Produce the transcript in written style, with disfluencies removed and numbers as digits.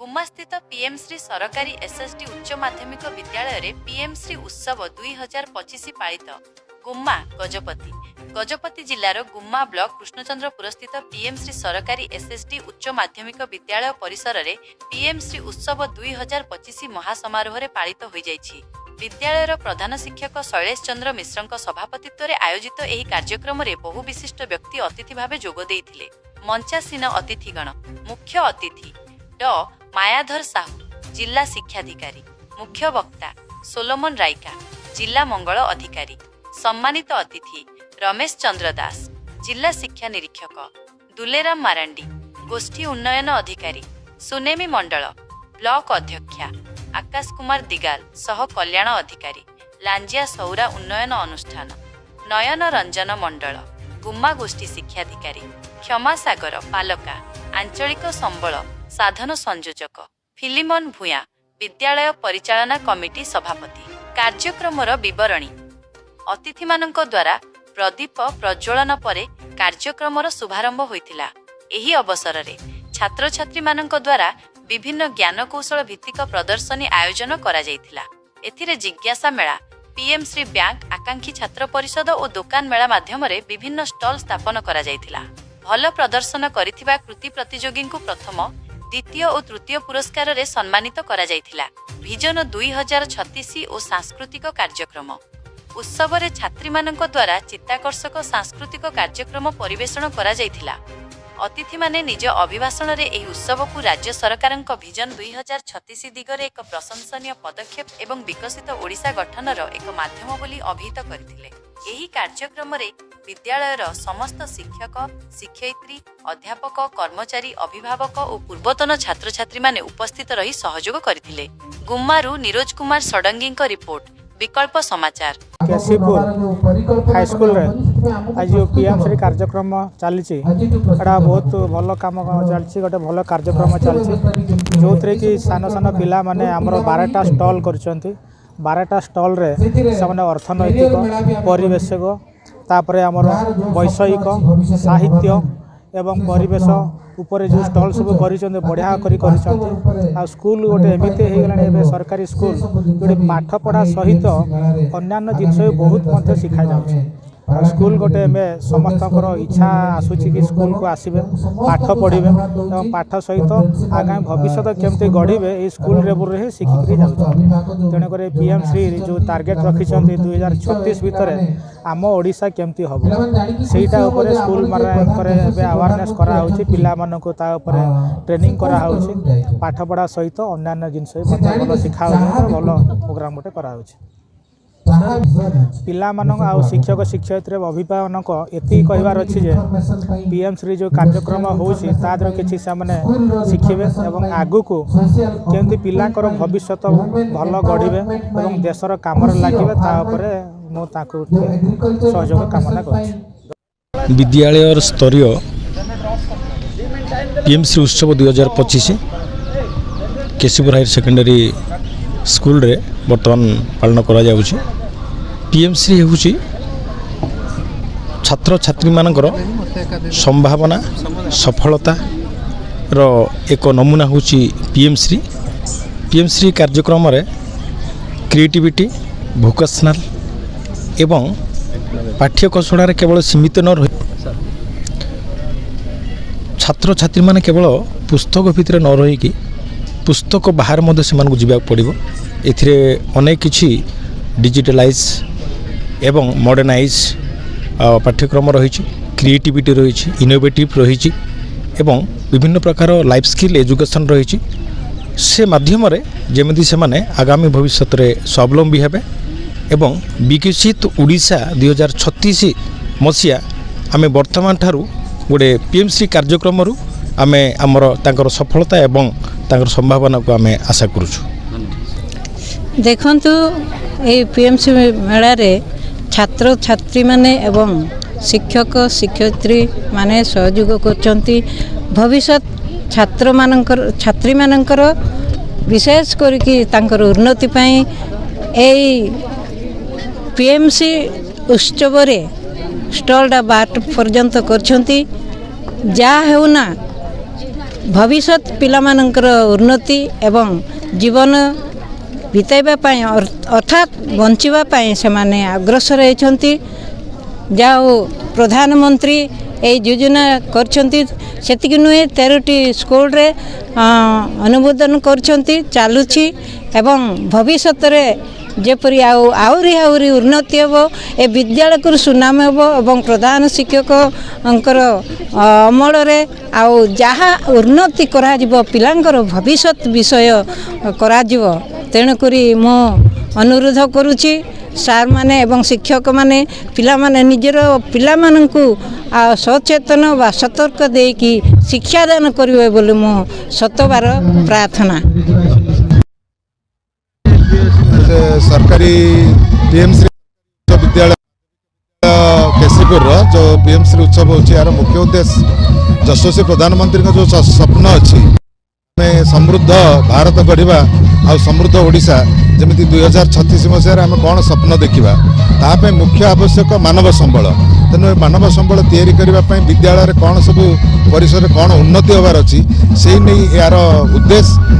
गुम्मास्थित PM Shri सरकारी SSD उच्च माध्यमिक विद्यालय रे पीएम श्री उत्सव 2025 पालित गुम्मा गजपति गजपति जिलार गुम्मा ब्लॉक कृष्णचंद्रपुर स्थित पीएम श्री सरकारी एसएसडी उच्च माध्यमिक विद्यालय परिसर रे पीएम श्री उत्सव 2025 महासमारोह रे पालित होई जाइछि। विद्यालयर प्रधान शिक्षक शैलेश चंद्र मिश्र सभापतित्व रे आयोजित एही कार्यक्रम रे बहु विशिष्ट व्यक्ति अतिथि भावे जोग देइथिले। मंचासीन अतिथिगण मुख्य अतिथि डॉ मायाधर साहू जिला शिक्षाधिकारी, मुख्य वक्ता सोलोमन राइका जिला मंगल अधिकारी, सम्मानित अतिथि रमेश चंद्र दास जिला शिक्षा निरीक्षक, दुलेराम मारांडी गोष्ठी उन्नयन अधिकारी, सुनेमी मंडल ब्लॉक अध्यक्षा आकाश कुमार दिगाल सह कल्याण अधिकारी, लांजिया सौरा उन्नयन अनुष्ठान, नयन रंजन मंडल गुम्मा गोष्ठी शिक्षाधिकारी, क्षमा सागर पालका आंचलिक संबल साधन संयोजक, फिलिमन भूया विद्यालय परिचालना कमिटी सभापति। कार्यक्रमर विवरणी अतिथि मानक द्वारा प्रदीप प्रज्वलन परे कार्यक्रमर शुभारंभ होइथिला। एही अवसर रे छात्र छात्री मानक द्वारा विभिन्न ज्ञान कौशल भित्तिक प्रदर्शनी आयोजन करा जाइथिला। एथिरे जिज्ञासा मेला, पीएम श्री बैंक आकांक्षी छात्र परिषद और दुकान मेला माध्यम रे विभिन्न स्टॉल स्थापन करा जाइथिला। भल प्रदर्शन करिथिबा कृति प्रतियोगी को प्रथम द्वितीय और तृतीय पुरस्कार रे सम्मानित करा जाइथिला। विजन 2036 और सांस्कृतिक कार्यक्रम उत्सव रे छात्री मानक द्वारा चित्ताकर्षक सांस्कृतिक कार्यक्रम परिवेषण करा जाइथिला। अतिथि माने निज अभिभाषण रे एही उत्सव को राज्य सरकारक विजन 2036 दिगरे एक प्रशंसनीय पदक्षेप एवं विकसित ओडिशा गठनर एक माध्यम बोली अभिहित करथिले। एही कार्यक्रम रे विद्यालयर समस्त शिक्षक शिक्षयित्री अध्यापक कर्मचारी अभिभावक और पूर्वतन छात्र छात्री माने उपस्थित रही सहयोग करथिले। गुम्मारू नीरज कुमार सडंगी रिपोर्ट विकल्प समाचार। केसीपुर हाईस्कूल रे आज पीएम श्री कार्यक्रम चली बहुत भल कम चलती गोटे भल कार्यक्रम चलती जो थे कि सान सान पिला माने हमर 12टा स्टॉल कर 12टा स्टॉल रे से अर्थनैतिक परिवेशक तापरे हमर वैषयिक साहित्य एवं परिवेश ऊपर जो स्टॉल सब कर बढ़िया कर स्कूल गोटे एमती हो गला सरकारी स्कूल जो पाठ पढ़ा सहित अन्य जिनस बहुत शिखा जा स्कूल गोटे समस्त इच्छा आसूची कि स्कूल को आसबे पाठ पढ़े और पाठ सहित आगामी भविष्य केमती गढ़े ये स्कूल लेवल में शिखिकी जाऊँ। तेणुक पीएम श्री जो टार्गेट रखिंट 2036 भितर आम ओडिशा केमती हम सेटा स्कूल मानक अवेयरनेस कराऊँच पिला ट्रेनिंग कराऊँच पाठ पढ़ा सहित अन्य जिनस भल शिखा भल प्रोग्राम गोटे कराऊँ। पिला मानक आ शिक्षक शिक्षयित्री अभिभावक एति कहबार अच्छी जे पीएम श्री जो कार्यक्रम होउछि तादर किछि सामने शिखिबे एवं आगु को केमती पिलांकर भविष्य भल गढ़िबे एवं देशर कामर लागिबे ता उपरे मो ताकू सहयोग कामना करछि। विद्यालय स्तरीय पीएम श्री उत्सव 2025 केसीपुर हायर सेकेंडरी स्कूल रे वर्तमान पालन करा जाउछि। पीएम श्री होउछि छात्र छात्री मानकर संभावना सफलता रो एक नमूना होउछि पीएम श्री कार्यक्रम रे क्रिएटिविटी भोकेशनल एवं पाठ्य कौशल रे केवल सीमित न रही छात्र छात्री माने केवल पुस्तक भितर न रही कि पुस्तक बाहर मध्य से मानक जीवा पड़ो। एथिरे अनेक किछि डिजिटलाइज एवं मॉडर्नाइज पाठ्यक्रम रही क्रिएटिविटी रही इनोवेटिव रही एवं विभिन्न प्रकार लाइफ स्किल एजुकेशन रही से माध्यम रे जेमती से माने आगामी भविष्य रे स्वावलंबी हेबे एवं विकसित ओडिशा 2036 मसीहा आमे वर्तमान ठारू गोटे पीएम श्री कार्यक्रम रु आमे आमर तांकर सफलता एवं तांकर संभावना को आमे आशा करूछु। देखंतु ए पीएमसी मेला रे छात्र छात्री माने एवं शिक्षक शिक्षयित्री माने सहयोग करचंती भविष्य छात्र मानकर छात्री मानकर विशेष करके तांकर उन्नति पाई ए पीएमसी उत्सव रे स्टॉल डा बाट पर्यंत करचंती जा हेउना भविष्यत पिलामानंकर उन्नति एवं जीवन बिताइबा पाई अर्थात बंचिबा पाई से माने अग्रसर होती जाओ प्रधानमंत्री ए योजना करछंती सेतिक नुहे 13टी स्कूल रे अनुमोदन करछंती चालुछि एवं भविष्यत रे जेपरी आउरी उन्नति हेब ए विद्यालय को सुनाम हेब एवं प्रधान शिक्षक अमल रे आउ जहाँ उन्नति करा जिवो पिलांकर भविष्यत विषय करा जिवो तेणुकरी मो अनुरोध करुछि सार माने एवं शिक्षक माने पिला माने निजर पिला माननकु सचेतन व सतर्क देकी शिक्षादान करिवे बोली मो शतबार प्रार्थना। सरकारी पीएमसी विद्यालय केसीपुर जो पीएमसी उत्सव होची यार मुख्य उद्देश्य यशस्वी प्रधानमंत्री का जो स्वप्न अच्छी समृद्ध भारत गढ़ा आ समृद्ध ओडिशा जमी 2036 मसीह आम कौन स्वप्न देखा ताप मुख्य आवश्यक मानव संबल तेणु मानव संबल तैयारी करने विद्यालय कौन सब परिसर कौन उन्नति होबार अच्छी से नहीं यार उद्देश्य